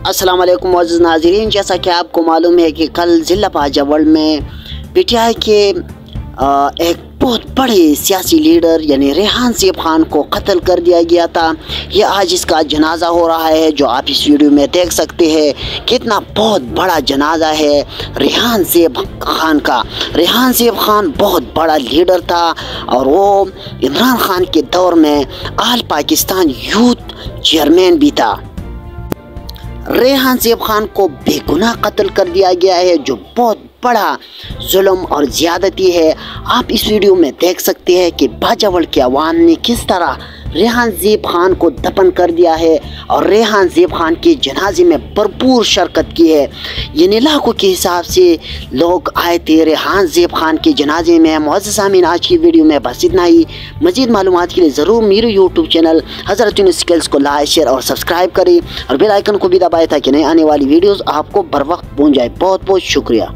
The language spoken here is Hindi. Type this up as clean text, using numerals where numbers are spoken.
अस्सलाम वालेकुम मोअज़्ज़िज़ नाज़रीन, जैसा कि आपको मालूम है कि कल ज़िला बाजावल में पीटीआई के एक बहुत बड़े सियासी लीडर यानी रेहान ज़ेब खान को कत्ल कर दिया गया था। ये आज इसका जनाजा हो रहा है, जो आप इस वीडियो में देख सकते हैं। कितना बहुत बड़ा जनाजा है रेहान ज़ेब खान का। रेहान ज़ेब खान बहुत बड़ा लीडर था और वो इमरान खान के दौर में आल पाकिस्तान यूथ चेयरमैन भी था। रेहान ज़ेब खान को बेगुनाह कत्ल कर दिया गया है, जो बहुत बड़ा जुल्म और ज़्यादती है। आप इस वीडियो में देख सकते हैं कि बाजावल के अवाम ने किस तरह रेहान ज़ेब खान को दफन कर दिया है और रेहान ज़ेब खान के जनाजे में भरपूर शिरकत की है। यानी लाखों के हिसाब से लोग आए थे रेहान ज़ेब खान के जनाजे में। मुअज़्ज़िज़ सामीन, आज की वीडियो में बस इतना ही। मज़ीद मालूमात के लिए ज़रूर मेरे यूट्यूब चैनल हज़रत यूनुस स्किल्स को लाइक, शेयर और सब्सक्राइब करें और बेल आइकन को भी दबाएं ताकि नए आने वाली वीडियोज़ आपको बर वक्त पहुँच जाए। बहुत बहुत शुक्रिया।